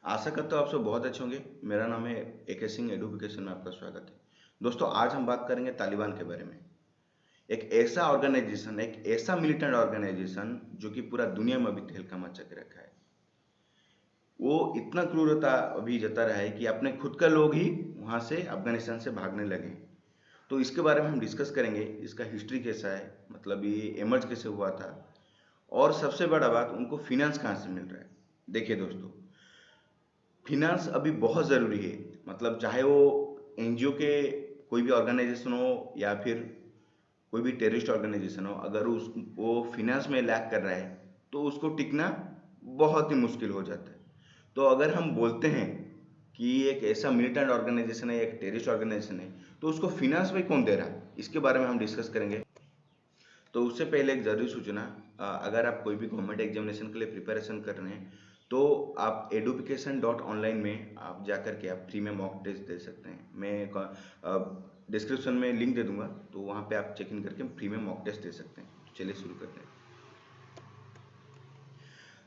आशा करता हूँ आप सब बहुत अच्छे होंगे। मेरा नाम है AK सिंह, एडुकेशन में आपका स्वागत है। दोस्तों, आज हम बात करेंगे तालिबान के बारे में। एक ऐसा ऑर्गेनाइजेशन, एक ऐसा मिलिटेंट ऑर्गेनाइजेशन जो कि पूरा दुनिया में अभी तहलका मचा के रखा है। वो इतना क्रूरता अभी जता रहा है कि अपने खुद का लोग ही वहाँ से अफगानिस्तान से भागने लगे। तो इसके बारे में हम डिस्कस करेंगे। इसका हिस्ट्री कैसा है, मतलब ये एमर्ज कैसे हुआ था, और सबसे बड़ा बात, उनको फिनेंस कहाँ से मिल रहा है। देखिए दोस्तों, फिनांस अभी बहुत ज़रूरी है। मतलब चाहे वो NGO के कोई भी ऑर्गेनाइजेशन हो या फिर कोई भी टेररिस्ट ऑर्गेनाइजेशन हो, अगर उस वो फिनांस में लैक कर रहा है तो उसको टिकना बहुत ही मुश्किल हो जाता है। तो अगर हम बोलते हैं कि एक ऐसा मिलिटेंट ऑर्गेनाइजेशन है, एक टेररिस्ट ऑर्गेनाइजेशन है, तो उसको फिनांस में कौन दे रहा है, इसके बारे में हम डिस्कस करेंगे। तो उससे पहले एक ज़रूरी सूचना, अगर आप कोई भी गवर्नमेंट एग्जामिनेशन के लिए प्रिपरेशन कर रहे हैं तो आप education.online में आप जा कर के आप फ्री में मॉक टेस्ट दे सकते हैं। मैं डिस्क्रिप्शन में लिंक दे दूंगा, तो वहाँ पे आप चेक इन करके फ्री में मॉक टेस्ट दे सकते हैं। तो चलिए शुरू करते हैं।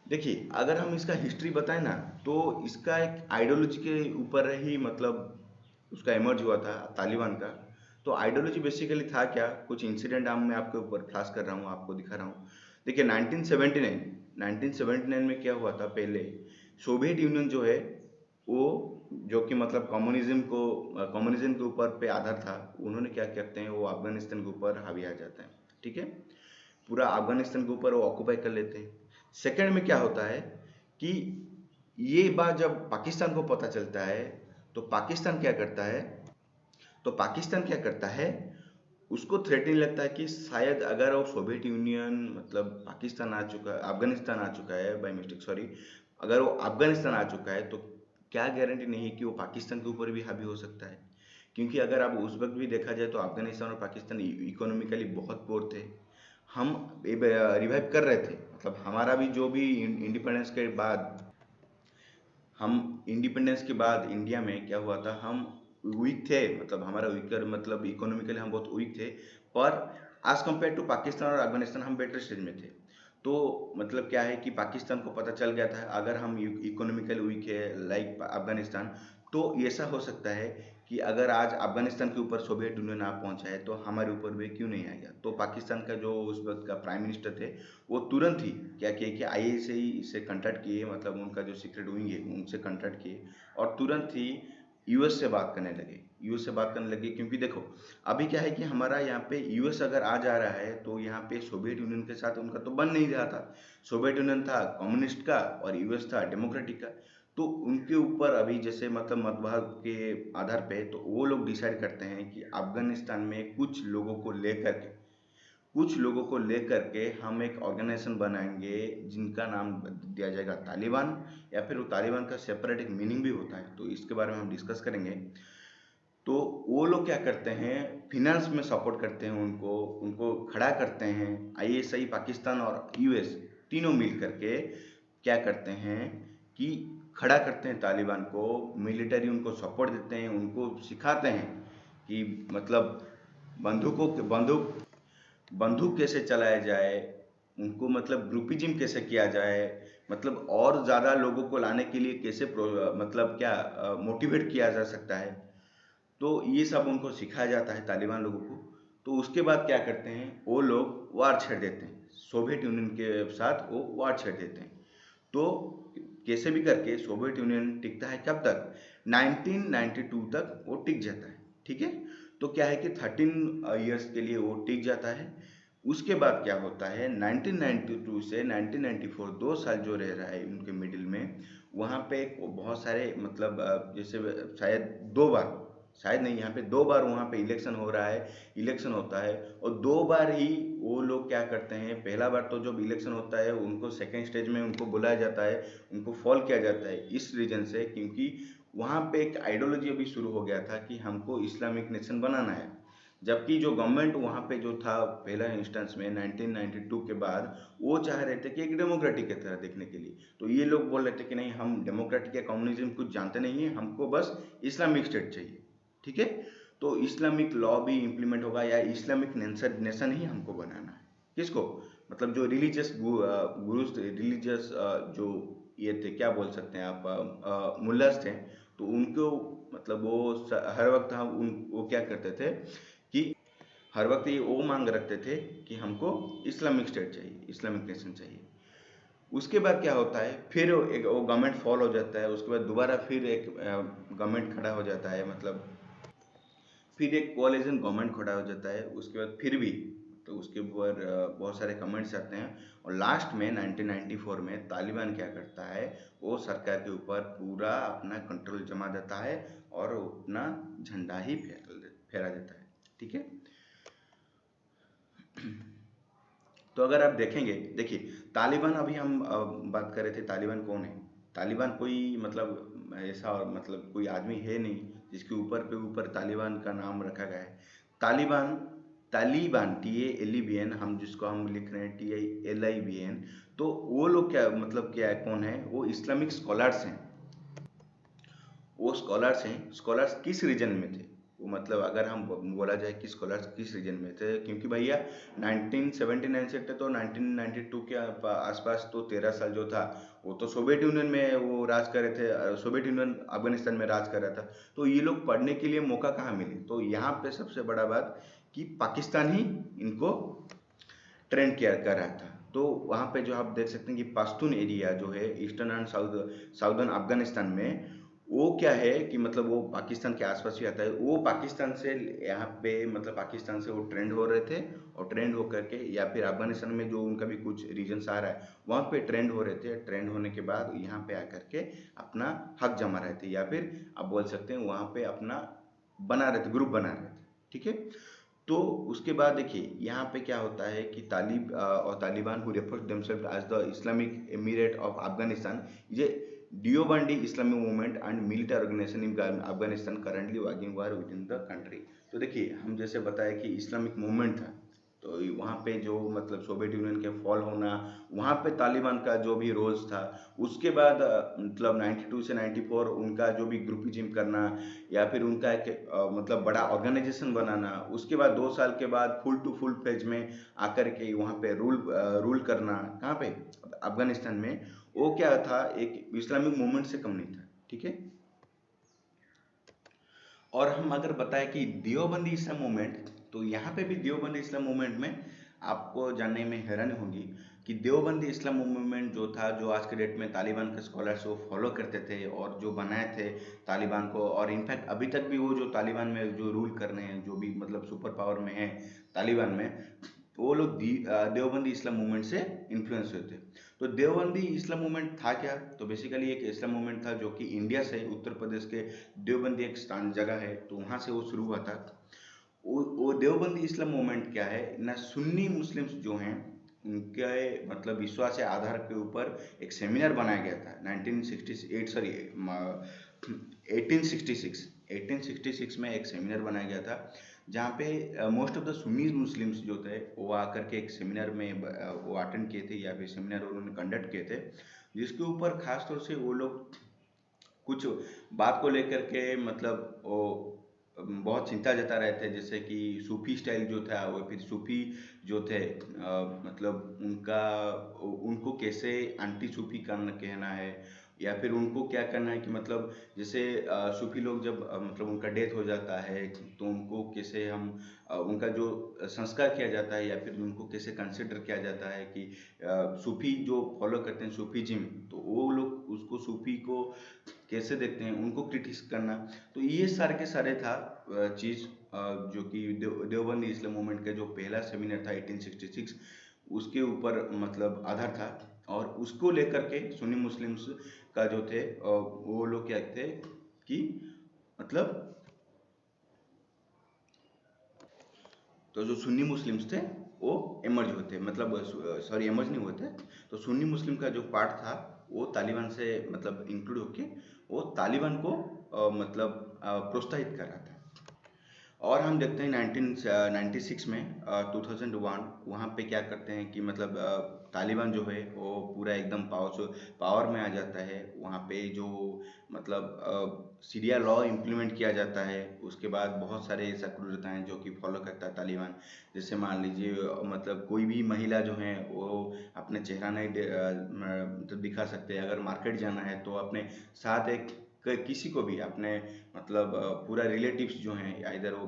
देखिए, अगर हम इसका हिस्ट्री बताएं ना, तो इसका एक आइडियोलॉजी के ऊपर ही, मतलब उसका इमर्ज हुआ था तालिबान का। तो आइडियोलॉजी बेसिकली था क्या, कुछ इंसिडेंट मैं आपके ऊपर फ्लैश कर रहा हूँ, आपको दिखा रहा हूँ। देखिए 1979 में क्या हुआ था। पहले सोवियत यूनियन जो है, वो जो कि मतलब कम्युनिज्म के ऊपर पे आधार था, उन्होंने क्या करते हैं, वो अफगानिस्तान के ऊपर हावी आ जाते हैं। ठीक है, पूरा अफगानिस्तान के ऊपर वो ऑक्यूपाई कर लेते हैं। सेकंड में क्या होता है कि ये बात जब पाकिस्तान को पता चलता है, तो पाकिस्तान क्या करता है, उसको थ्रेटनिंग लगता है कि शायद अगर वो सोवियत यूनियन, मतलब पाकिस्तान आ चुका है, अफगानिस्तान आ चुका है बाय मिस्टेक, सॉरी, अगर वो अफगानिस्तान आ चुका है तो क्या गारंटी नहीं है कि वो पाकिस्तान के ऊपर भी हावी हो सकता है। क्योंकि अगर आप उस वक्त भी देखा जाए तो अफगानिस्तान और पाकिस्तान इकोनॉमिकली बहुत पोर थे। हम रिवाइव कर रहे थे, मतलब हमारा भी जो भी इंडिपेंडेंस के बाद, हम इंडिपेंडेंस के बाद इंडिया में क्या हुआ था, हम वीक थे, मतलब हमारा वीकर, मतलब इकोनॉमिकली हम बहुत वीक थे। पर एज कम्पेयर टू पाकिस्तान और अफगानिस्तान हम बेटर स्टेज में थे। तो मतलब क्या है कि पाकिस्तान को पता चल गया था अगर हम इकोनॉमिकली वीक है लाइक अफगानिस्तान, तो ऐसा हो सकता है कि अगर आज अफगानिस्तान के ऊपर सोवियत यूनियन आ पहुंचा है तो हमारे ऊपर भी क्यों नहीं आएगा। तो पाकिस्तान का जो उस वक्त का प्राइम मिनिस्टर थे, वो तुरंत ही क्या किए कि IAEA से कंटेक्ट किए, मतलब उनका जो सीक्रेट विंग है उनसे कंटेक्ट किए, और तुरंत ही US से बात करने लगे। क्योंकि देखो, अभी क्या है कि हमारा यहाँ पे US अगर आ जा रहा है तो यहाँ पे सोवियत यूनियन के साथ उनका तो बन नहीं रहा था। सोवियत यूनियन था कम्युनिस्ट का और US था डेमोक्रेटिक का। तो उनके ऊपर अभी जैसे मतलब मतभेद के आधार पे तो वो लोग डिसाइड करते हैं कि अफगानिस्तान में कुछ लोगों को लेकर के हम एक ऑर्गेनाइजेशन बनाएंगे जिनका नाम दिया जाएगा तालिबान, या फिर वो तालिबान का सेपरेट एक मीनिंग भी होता है, तो इसके बारे में हम डिस्कस करेंगे। तो वो लोग क्या करते हैं, फिनांस में सपोर्ट करते हैं उनको उनको खड़ा करते हैं। ISI पाकिस्तान और US तीनों मिल करके क्या करते हैं कि खड़ा करते हैं तालिबान को, मिलिट्री उनको सपोर्ट देते हैं, उनको सिखाते हैं कि मतलब बंदूक बंदूक कैसे चलाया जाए, उनको मतलब ग्रुपिज्म कैसे किया जाए, मतलब और ज़्यादा लोगों को लाने के लिए कैसे मतलब क्या मोटिवेट किया जा सकता है। तो ये सब उनको सिखाया जाता है तालिबान लोगों को। तो उसके बाद क्या करते हैं, वो लोग वार छेड़ देते हैं सोवियत यूनियन के साथ, वो वार छेड़ देते हैं। तो कैसे भी करके सोवियत यूनियन टिकता है कब तक, 1992 तक वो टिक जाता है। ठीक है, तो क्या है कि 13 इयर्स के लिए वो टिक जाता है। उसके बाद क्या होता है, 1992 से 1994 2 साल जो रह रहा है उनके मिडिल में, वहाँ पे बहुत सारे मतलब जैसे शायद 2 बार, शायद नहीं, यहाँ पे 2 बार वहाँ पे इलेक्शन होता है। और 2 बार ही वो लोग क्या करते हैं, पहला बार तो जब इलेक्शन होता है उनको सेकेंड स्टेज में उनको बुलाया जाता है, उनको फॉल किया जाता है इस रीजन से, क्योंकि वहाँ पे एक आइडियोलॉजी अभी शुरू हो गया था कि हमको इस्लामिक नेशन बनाना है। जबकि जो गवर्नमेंट वहाँ पे जो था पहला इंस्टेंस में 1992 के बाद, वो चाह रहे थे कि एक डेमोक्रेटिक की तरह देखने के लिए। तो ये लोग बोल रहे थे कि नहीं, हम डेमोक्रेटिक या कम्युनिज्म कुछ जानते नहीं है, हमको बस इस्लामिक स्टेट चाहिए। ठीक है, तो इस्लामिक लॉ भी इम्प्लीमेंट होगा या इस्लामिक नेशन ही हमको बनाना है। किसको, मतलब जो रिलीजियस गुरुज, रिलीजियस जो ये थे, क्या बोल सकते हैं आप, मुल्लास थे। तो उनको मतलब हर वक्त वो क्या करते थे कि हर वक्त ये वो मांग रखते थे कि हमको इस्लामिक स्टेट चाहिए, इस्लामिक नेशन चाहिए। उसके बाद क्या होता है, फिर एक वो गवर्नमेंट फॉल हो जाता है, उसके बाद दोबारा फिर एक गवर्नमेंट खड़ा हो जाता है, मतलब फिर एक कोalition गवर्नमेंट खड़ा हो जाता है। उसके बाद फिर भी तो उसके ऊपर बहुत सारे कमेंट्स आते हैं, और लास्ट में 1994 में तालिबान क्या करता है, वो सरकार के ऊपर पूरा अपना कंट्रोल जमा देता है और अपना झंडा ही फहरा देता है। ठीक है। तो अगर आप देखेंगे, देखिए तालिबान, अभी हम बात कर रहे थे तालिबान कौन है। तालिबान कोई मतलब ऐसा मतलब कोई आदमी है नहीं जिसके ऊपर पे ऊपर तालिबान का नाम रखा गया है। तालिबान, तालिबान TALIBAN, हम जिसको हम लिख रहे हैं TILIBAN, तो वो लोग क्या मतलब क्या है, कौन है वो, इस्लामिक स्कॉलर्स हैं। वो स्कॉलर्स हैं। स्कॉलर्स किस रीजन में थे वो, मतलब अगर हम बोला जाए कि स्कॉलर्स किस रीजन में थे, क्योंकि भैया 1979 से तो 1992 के आसपास तो 13 साल जो था वो तो सोवियत यूनियन में वो राज कर रहे थे, सोवियत यूनियन अफगानिस्तान में राज कर रहा था। तो ये लोग पढ़ने के लिए मौका कहाँ मिले, तो यहाँ पे सबसे बड़ा बात कि पाकिस्तान ही इनको ट्रेंड किया कर रहा था। तो वहाँ पे जो आप देख सकते हैं कि पश्तून एरिया जो है ईस्टर्न एंड साउदर्न अफगानिस्तान में, वो क्या है कि मतलब वो पाकिस्तान के आसपास ही आता है। वो पाकिस्तान से यहाँ पे मतलब पाकिस्तान से वो ट्रेंड हो रहे थे, और ट्रेंड होकर के या फिर अफगानिस्तान में जो उनका भी कुछ रीजन्स आ रहा है वहाँ पे ट्रेंड हो रहे थे। ट्रेंड होने के बाद यहाँ पे आकर के अपना हक जमा रहे थे, या फिर आप बोल सकते हैं वहाँ पे अपना बना रहे थे, ग्रुप बना रहे थे। ठीक है। तो उसके बाद देखिए यहाँ पे क्या होता है कि और Taliban who refers themselves as the Islamic Emirate of Afghanistan is a Deobandi Islamic movement and military organisation in Afghanistan currently waging war within the country. तो देखिए हम जैसे बताया कि इस्लामिक मूवमेंट था, तो वहाँ पे जो मतलब सोवियत यूनियन के फॉल होना, वहाँ पे तालिबान का जो भी रोल्स था, उसके बाद मतलब 92 से 94 उनका जो भी ग्रुपिज्म करना, या फिर उनका एक मतलब बड़ा ऑर्गेनाइजेशन बनाना, उसके बाद 2 साल के बाद फुल टू फुल फेज में आकर के वहाँ पे रूल करना, कहाँ पे, अफगानिस्तान में, वो क्या था, एक इस्लामिक मूवमेंट से कम नहीं था। ठीक है। और हम अगर बताएं कि देवबंदी इस्लाम मूवमेंट, तो यहाँ पे भी देवबंदी इस्लाम मूवमेंट में आपको जानने में हैरानी होगी कि देवबंदी इस्लाम मूवमेंट जो था, जो आज के डेट में तालिबान के स्कॉलर्स वो फॉलो करते थे और जो बनाए थे तालिबान को, और इनफैक्ट अभी तक भी वो जो तालिबान में जो रूल कर रहे हैं, जो भी मतलब सुपर पावर में है तालिबान में, वो लोग देवबंदी इस्लाम मूवमेंट से इन्फ्लुएंस हुए थे। तो देवबंदी इस्लाम मूवमेंट था क्या, तो बेसिकली एक इस्लाम मूवमेंट था जो कि इंडिया से, उत्तर प्रदेश के देवबंदी एक स्थान जगह है, तो वहाँ से वो शुरू हुआ था। वो देवबंदी इस्लाम मूवमेंट क्या है ना, सुन्नी मुस्लिम्स जो हैं उनके मतलब विश्वास या आधार के ऊपर एक सेमिनार बनाया गया था 1968, सॉरी 1866 में एक सेमिनार बनाया गया था, जहाँ पे most of the Sunni Muslims जो थे वो आकर के एक सेमिनार में वो अटेंड किए थे, या फिर सेमिनार उन्होंने कंडक्ट किए थे, जिसके ऊपर खास तौर से वो लोग कुछ बात को लेकर के मतलब वो बहुत चिंता जता रहे थे, जैसे कि सूफी स्टाइल जो था, वो फिर सूफी जो थे मतलब उनको कैसे एंटी सूफी कहना है, या फिर उनको क्या करना है कि मतलब जैसे सूफी लोग जब मतलब उनका डेथ हो जाता है, तो उनको कैसे हम उनका जो संस्कार किया जाता है, या फिर उनको कैसे कंसिडर किया जाता है कि सूफी जो फॉलो करते हैं सूफीजिम, तो वो लोग उसको सूफी को कैसे देखते हैं, उनको क्रिटिक्स करना। तो ये सारे के सारे था चीज़ जो कि देवबंदी इस्लाम मूवमेंट का जो पहला सेमिनार था 1866, उसके ऊपर मतलब आधार था। और उसको लेकर के सुन्नी मुस्लिम्स का जो थे वो लोग क्या थे कि मतलब, तो जो सुन्नी मुस्लिम्स थे वो एमर्ज होते, मतलब सॉरी एमर्ज नहीं होते, तो सुन्नी मुस्लिम का जो पार्ट था वो तालिबान से मतलब इंक्लूड होके वो तालिबान को मतलब प्रोत्साहित कर रहा था। और हम देखते हैं 1996 में 2001 वहाँ पे क्या करते हैं कि मतलब तालिबान जो है वो पूरा एकदम पावर में आ जाता है। वहाँ पे जो मतलब सीरिया लॉ इम्प्लीमेंट किया जाता है, उसके बाद बहुत सारे ऐसा क्रूरता हैं जो कि फॉलो करता है तालिबान। जैसे मान लीजिए मतलब कोई भी महिला जो है वो अपने चेहरा नहीं मतलब दिखा सकते। अगर मार्केट जाना है तो अपने साथ एक किसी को भी अपने मतलब पूरा रिलेटिव्स जो हैं, इधर वो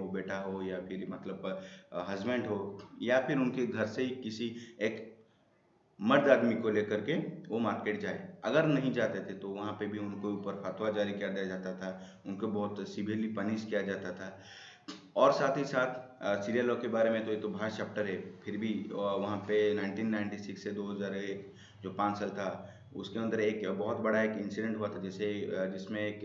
बेटा हो या फिर मतलब हस्बैंड हो या फिर उनके घर से ही किसी एक मर्द आदमी को लेकर के वो मार्केट जाए। अगर नहीं जाते थे तो वहाँ पे भी उनको ऊपर फतवा जारी कर दिया जाता था, उनको बहुत सीवियरली पनिश किया जाता था। और साथ ही साथ सीरियल लॉ के बारे में तो ये तो भास्ट चैप्टर है, फिर भी वहाँ पे 1996 से 2001 जो 5 साल था, उसके अंदर एक बहुत बड़ा एक इंसिडेंट हुआ था। जैसे जिसमें एक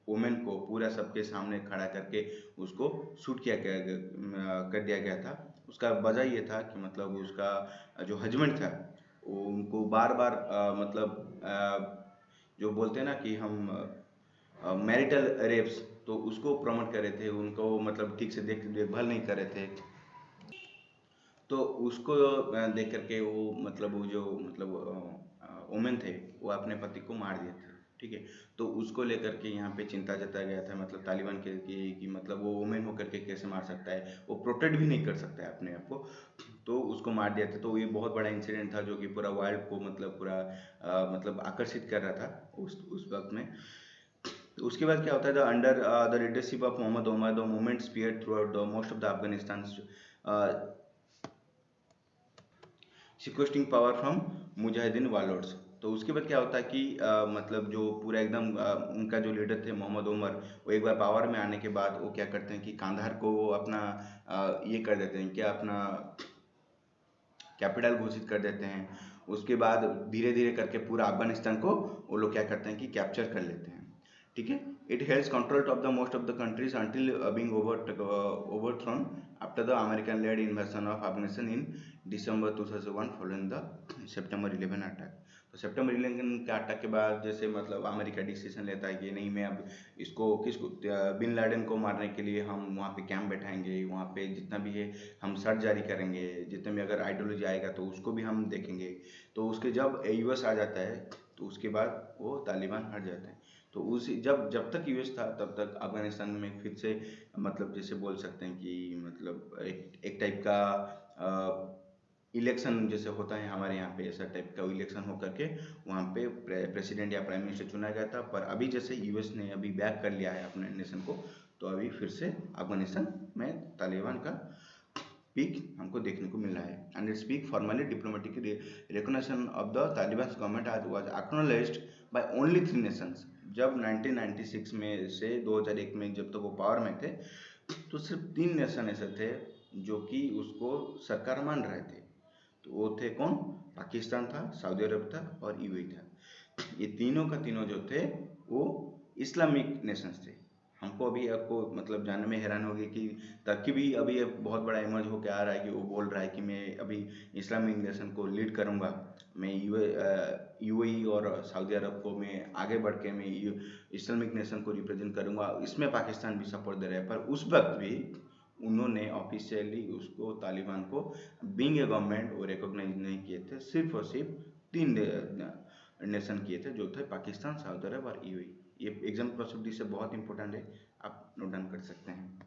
वुमेन को पूरा सबके सामने खड़ा करके उसको शूट कर दिया गया था। उसका वजह ये था कि मतलब उसका जो हस्बैंड था वो उनको बार बार मतलब जो बोलते हैं ना कि हम मैरिटल रेप्स, तो उसको प्रमोट कर रहे थे, उनको मतलब ठीक से देखभाल नहीं कर रहे थे। तो उसको देख करके वो मतलब वो जो मतलब वुमेन थे वो अपने पति को मार दिए थे। ठीक है, तो उसको लेकर के यहाँ पे चिंता जताया गया था मतलब तालिबान के कि मतलब वो वुमेन होकर के कैसे मार सकता है, वो प्रोटेक्ट भी नहीं कर सकता है अपने आप को, तो उसको मार दिया था। तो ये बहुत बड़ा इंसिडेंट था जो कि पूरा वर्ल्ड को मतलब पूरा मतलब आकर्षित कर रहा था उस वक्त में। तो उसके बाद क्या होता है, the under the leadership of Mohammed Omar the movement spread throughout the most of the Afghanistan sequestering power from mujahideen warlords. तो उसके बाद क्या होता है कि मतलब जो पूरा एकदम उनका जो लीडर थे मोहम्मद उमर, वो एक बार पावर में आने के बाद वो क्या करते हैं कि कांधार को वो अपना ये कर देते हैं, क्या अपना कैपिटल घोषित कर देते हैं। उसके बाद धीरे धीरे करके पूरा अफगानिस्तान को वो लोग क्या करते हैं कि कैप्चर कर लेते हैं। ठीक है, it held control of the most of the countries until being overthrown after the American led invasion of Afghanistan in December 2001 following the September 11 attack. तो सितंबर 11 के अटैक के बाद जैसे मतलब अमेरिका डिसीजन लेता है कि नहीं, मैं अब किसको बिन लादेन को मारने के लिए हम वहाँ पे कैंप बैठाएंगे, वहाँ पे जितना भी है हम सर्च जारी करेंगे, जितने भी अगर आइडियोलॉजी आएगा तो उसको भी हम देखेंगे। तो उसके जब यूएस आ जाता है तो उसके बाद वो तालिबान हट जाते हैं। तो उस जब तक यूएस था तब तक अफगानिस्तान में फिर से मतलब जैसे बोल सकते हैं कि मतलब एक टाइप का इलेक्शन जैसे होता है हमारे यहाँ पे, ऐसा टाइप का इलेक्शन हो करके वहाँ पे प्रेसिडेंट या प्राइम मिनिस्टर चुना गया था। पर अभी जैसे यूएस ने अभी बैक कर लिया है अपने नेशन को, तो अभी फिर से अफगानिस्तान में तालिबान का पीक हमको देखने को मिल रहा है। And its peak formally diplomatic recognition of the Taliban government आज was acknowledged by only 3 nations. जब 1996 में से 2001 में जब तक वो पावर में थे, तो सिर्फ 3 नेशन ऐसे थे जो कि उसको सरकार मान रहे थे। तो वो थे कौन? पाकिस्तान था, सऊदी अरब था और यूएई था। ये तीनों का तीनों जो थे वो इस्लामिक नेशंस थे। हमको अभी आपको मतलब जानने में हैरान होगी कि टर्की भी अभी एक बहुत बड़ा इमर्ज होकर आ रहा है कि वो बोल रहा है कि मैं अभी इस्लामिक नेशन को लीड करूंगा, मैं यूएई और सऊदी अरब को मैं आगे बढ़ के मैं इस्लामिक नेशन को रिप्रेजेंट करूंगा। इसमें पाकिस्तान भी सपोर्ट दे रहा है। पर उस वक्त भी उन्होंने ऑफिशियली उसको तालिबान को बीइंग ए गवर्नमेंट वो रिकॉग्नाइज नहीं किए थे। सिर्फ और सिर्फ 3 नेशन किए थे जो थे पाकिस्तान, सऊदी अरब और यूएई। ये एग्जाम पॉसिबिलिटी से बहुत इंपॉर्टेंट है, आप नोट डाउन कर सकते हैं।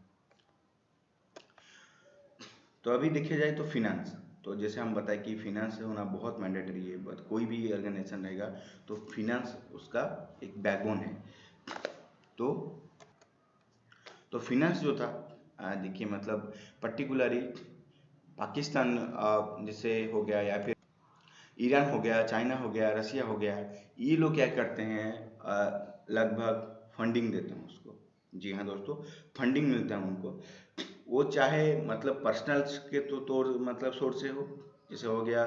तो अभी देखा जाए तो फिनांस, तो जैसे हम बताएं कि फिनांस होना बहुत मैंडेटरी है। बट कोई भी ऑर्गेनाइजेशन रहेगा तो फिनांस उसका एक बैकबोन है। तो फिनांस जो था देखिए मतलब पर्टिकुलरली पाकिस्तान जैसे हो गया या फिर ईरान हो गया, चाइना हो गया, रसिया हो गया, ये लोग क्या करते हैं लगभग फंडिंग देते हैं उसको। जी हाँ दोस्तों, फंडिंग मिलता है उनको। वो चाहे मतलब पर्सनल के तो मतलब सोर्स से हो, जैसे हो गया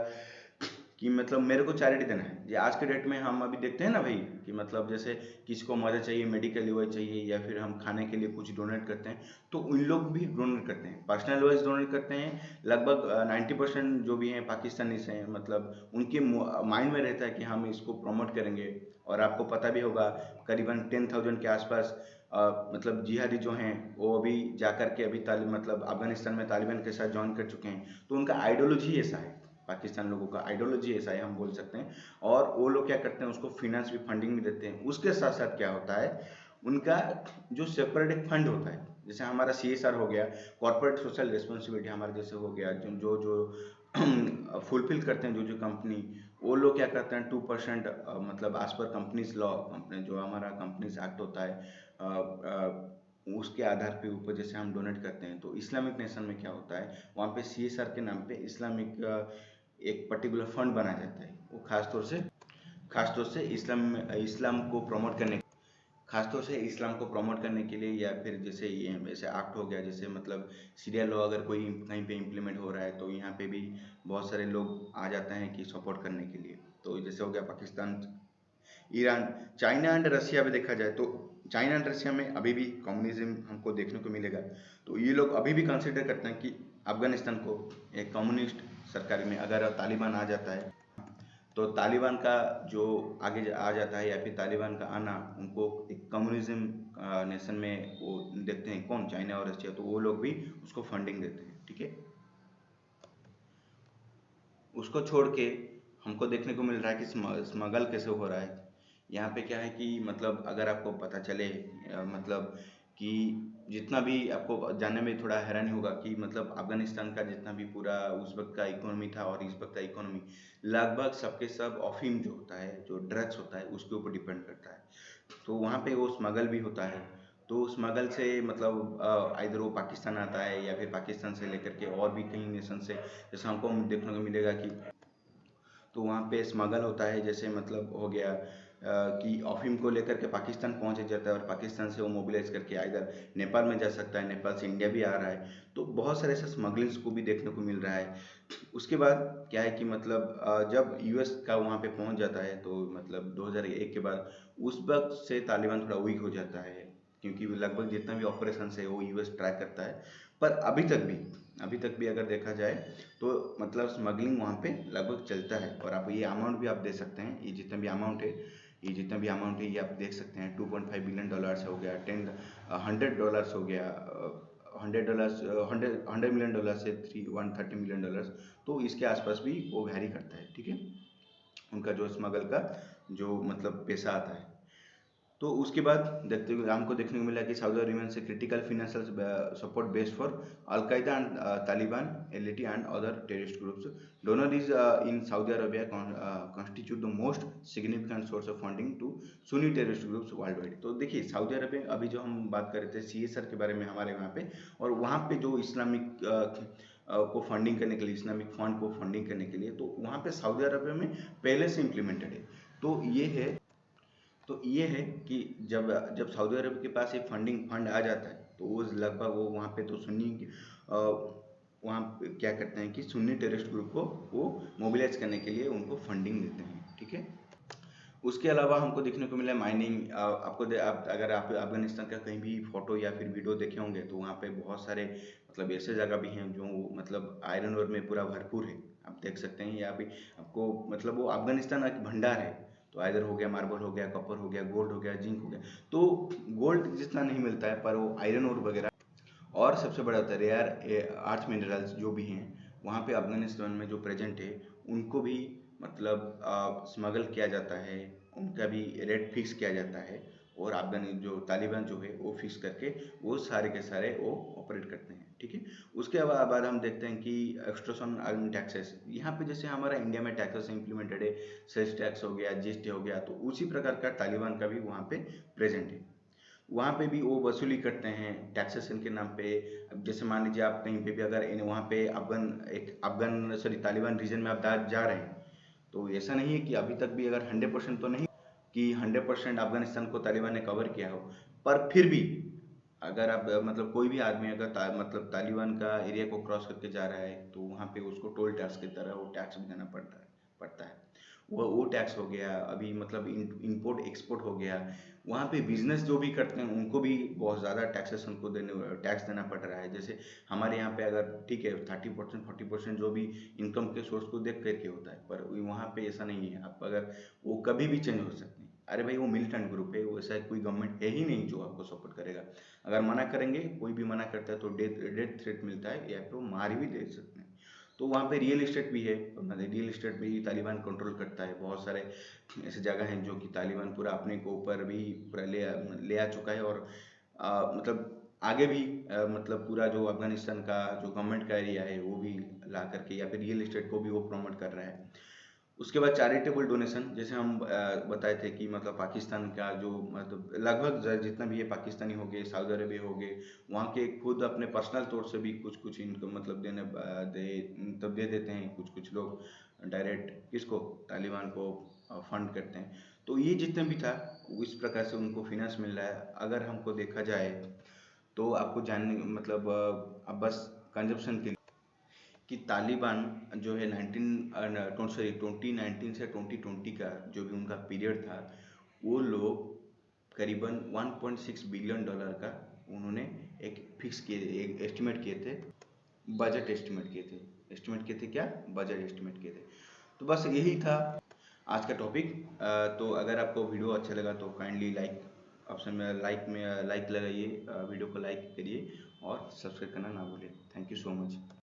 कि मतलब मेरे को चैरिटी देना है। ये आज के डेट में हम अभी देखते हैं ना भाई कि मतलब जैसे किसी को मदद चाहिए, मेडिकल वाइज चाहिए या फिर हम खाने के लिए कुछ डोनेट करते हैं, तो उन लोग भी डोनेट करते हैं, पर्सनल वाइज डोनेट करते हैं। लगभग 90% जो भी हैं पाकिस्तानीज हैं, मतलब उनके माइंड में रहता है कि हम इसको प्रमोट करेंगे। और आपको पता भी होगा करीबन 10,000 के आसपास मतलब जिहादी जो हैं वो अभी जाकर के अभी मतलब अफगानिस्तान में तालिबान के साथ ज्वाइन कर चुके हैं। तो उनका आइडियोलॉजी ऐसा है। पाकिस्तान लोगों का आइडियोलॉजी ऐसा है, हम बोल सकते हैं। और वो लोग क्या करते हैं, उसको फिनेंस भी, फंडिंग भी देते हैं। उसके साथ साथ क्या होता है, उनका जो सेपरेट एक फंड होता है, जैसे हमारा CSR हो गया, कॉर्पोरेट सोशल रिस्पॉन्सिबिलिटी हमारे जैसे हो गया, जो जो जो फुलफिल करते हैं जो जो कंपनी, वो लोग क्या करते हैं 2% मतलब as per companies law, company जो हमारा कंपनीज एक्ट होता है उसके आधार पे ऊपर जैसे हम डोनेट करते हैं। तो इस्लामिक नेशन में क्या होता है, वहाँ पे CSR के नाम पे इस्लामिक एक पर्टिकुलर फंड बनाया जाता है। वो खासतौर से इस्लाम को प्रमोट करने, खासतौर से इस्लाम को प्रमोट करने के लिए, या फिर जैसे ये ऐसे एक्ट हो गया, जैसे मतलब सीरिया लॉ अगर कोई कहीं पे इम्प्लीमेंट हो रहा है तो यहाँ पे भी बहुत सारे लोग आ जाते हैं कि सपोर्ट करने के लिए। तो जैसे हो गया Pakistan, Iran, China and Russia में देखा जाए तो चाइना एंड रसिया में अभी भी कम्युनिज्म हमको देखने को मिलेगा। तो ये लोग अभी भी कंसिडर करते हैं कि अफगानिस्तान को एक कम्युनिस्ट सरकार में अगर तालिबान आ जाता है, तो तालिबान का जो आगे आ जाता है, या फिर तालिबान का आना उनको एक कम्युनिज्म नेशन में वो देखते हैं, कौन, चाइना और रशिया, तो वो लोग भी उसको फंडिंग देते हैं। ठीक है, उसको छोड़ के हमको देखने को मिल रहा है कि स्मगल कैसे हो रहा है। यहाँ पे क्या है कि मतलब अगर आपको पता चले मतलब कि जितना भी आपको जानने में थोड़ा हैरानी होगा कि मतलब अफगानिस्तान का जितना भी पूरा उस वक्त का इकोनॉमी था और इस वक्त का इकोनॉमी लगभग सबके सब अफीम जो होता है, जो ड्रग्स होता है, उसके ऊपर डिपेंड करता है। तो वहाँ पे वो स्मगल भी होता है। तो स्मगल से मतलब इधर वो पाकिस्तान आता है, या फिर पाकिस्तान से लेकर के और भी कई नेशन से, जैसे हमको देखने को मिलेगा कि तो वहाँ पे स्मगल होता है। जैसे मतलब हो गया कि अफीम को लेकर के पाकिस्तान पहुँच जाता है, और पाकिस्तान से वो मोबिलाइज करके इधर नेपाल में जा सकता है, नेपाल से इंडिया भी आ रहा है। तो बहुत सारे ऐसे स्मगलिंग्स को भी देखने को मिल रहा है। उसके बाद क्या है कि मतलब जब US का वहाँ पे पहुँच जाता है, तो मतलब 2001 के बाद उस वक्त से तालिबान थोड़ा वीक हो जाता है, क्योंकि लगभग जितना भी ऑपरेशन है वो US ट्रैक करता है। पर अभी तक भी अगर देखा जाए तो मतलब स्मगलिंग वहाँ पे लगभग चलता है। और आप ये अमाउंट भी आप दे सकते हैं, ये जितना भी अमाउंट है ये आप देख सकते हैं। $2.5 बिलियन हो गया, 100 डॉलर्स हो गया, $100, $100 मिलियन से 130 मिलियन डॉलर्स। तो इसके आसपास भी वो वैरी करता है। ठीक है, उनका जो स्मगल का जो मतलब पैसा आता है। तो उसके बाद देखते हुए हमको देखने को मिला कि सऊदी अरेबियन से critical financial support base for al-Qaeda and Taliban, LT and other terrorist groups. Donors in Saudi Arabia constitute the most significant source of funding to Sunni terrorist groups worldwide. तो देखिए Saudi Arabia, अभी जो हम बात कर रहे थे CSR के बारे में हमारे वहाँ पे, और वहाँ पे जो इस्लामिक को फंडिंग करने के लिए, इस्लामिक फंड को फंडिंग करने के लिए, तो वहाँ पे सऊदी अरेबिया में पहले से इम्प्लीमेंटेड है। तो ये है कि जब जब सऊदी अरब के पास एक फंड आ जाता है, तो वो लगभग वो वहाँ पे तो वहाँ पे क्या करते हैं कि सुन्नी टेररिस्ट ग्रुप को वो मोबिलाइज करने के लिए उनको फंडिंग देते हैं। ठीक है, उसके अलावा हमको देखने को मिला माइनिंग। आप अगर आप अफगानिस्तान का कहीं भी फोटो या फिर वीडियो देखे होंगे, तो वहाँ पे बहुत सारे मतलब ऐसे जगह भी हैं जो मतलब आयरन ओर में पूरा भरपूर है, आप देख सकते हैं। या भी आपको मतलब वो अफगानिस्तान एक भंडार है। तो आयरन हो गया, मार्बल हो गया, कॉपर हो गया, गोल्ड हो गया, जिंक हो गया। तो गोल्ड जितना नहीं मिलता है, पर वो आयरन ओर वगैरह, और सबसे बड़ा होता है रेयर अर्थ मिनरल्स जो भी हैं वहाँ पे अफगानिस्तान में जो प्रेजेंट है, उनको भी मतलब स्मगल किया जाता है, उनका भी रेट फिक्स किया जाता है। और अफगानी जो तालिबान जो है वो फिक्स करके वो सारे के सारे वो ऑपरेट करते हैं। ठीक है, उसके बाद हम देखते हैं कि एक्सट्रोशन एंड टैक्सेस, यहाँ पे जैसे हमारा इंडिया में टैक्सेस इंप्लीमेंटेड है, सेल्स टैक्स हो गया, GST हो गया, तो उसी प्रकार का तालिबान का भी वहाँ पे प्रेजेंट है। वहाँ पे भी वो वसूली करते हैं टैक्सेशन के नाम पे। अब जैसे मान लीजिए आप कहीं पे भी अगर वहाँ पे अफगान सॉरी तालिबान रीजन में आप जा रहे हैं, तो ऐसा नहीं है कि अभी तक भी अगर 100% तो नहीं कि 100% अफगानिस्तान को तालिबान ने कवर किया हो, पर फिर भी अगर आप मतलब कोई भी आदमी अगर मतलब तालिबान का एरिया को क्रॉस करके जा रहा है, तो वहाँ पे उसको टोल टैक्स की तरह वो टैक्स भी देना पड़ता है। वो टैक्स हो गया, अभी मतलब इंपोर्ट एक्सपोर्ट हो गया। वहाँ पे बिजनेस जो भी करते हैं उनको भी बहुत ज़्यादा टैक्सेशन को टैक्स देना पड़ रहा है। जैसे हमारे यहाँ पे अगर ठीक है 30% 40% जो भी इनकम के सोर्स को देख करके होता है, पर वहाँ पे ऐसा नहीं है। आप अगर वो कभी भी चेंज हो सकते हैं। अरे भाई वो मिलिटेंट ग्रुप है, वो ऐसा कोई गवर्नमेंट है ही नहीं जो आपको सपोर्ट करेगा। अगर मना करेंगे, कोई भी मना करता है तो डेथ थ्रेट मिलता है, या फिर वो मार भी दे सकते हैं। तो वहाँ पे रियल इस्टेट भी है, मतलब रियल इस्टेट भी तालिबान कंट्रोल करता है। बहुत सारे ऐसे जगह हैं जो कि तालिबान पूरा अपने को ऊपर भी पूरा ले आ चुका है, और मतलब आगे भी मतलब पूरा जो अफगानिस्तान का जो गवर्नमेंट का एरिया है वो भी ला करके या फिर रियल इस्टेट को भी वो प्रमोट कर रहा है। उसके बाद चैरिटेबल डोनेशन, जैसे हम बताए थे कि मतलब पाकिस्तान का जो मतलब लगभग जितना भी है पाकिस्तानी हो गए, सऊदी अरेबिया हो गए, वहाँ के खुद अपने पर्सनल तौर से भी कुछ कुछ इनको मतलब मतलब दे देते हैं कुछ कुछ लोग डायरेक्ट किसको, तालिबान को फंड करते हैं। तो ये जितने भी था इस प्रकार से उनको फिनांस मिल रहा है। अगर हमको देखा जाए तो आपको जानने मतलब अब बस कंजप्शन के लिए कि तालिबान जो है 2019 से 2020 का जो भी उनका पीरियड था, वो लोग करीबन $1.6 बिलियन का उन्होंने एक फिक्स किए, एक एस्टिमेट किए थे, बजट एस्टिमेट किए थे क्या, बजट एस्टिमेट किए थे। तो बस यही था आज का टॉपिक। तो अगर आपको वीडियो अच्छा लगा तो काइंडली लाइक ऑप्शन में लाइक लगाइए, वीडियो को लाइक करिए और सब्सक्राइब करना ना भूलें। Thank you so much.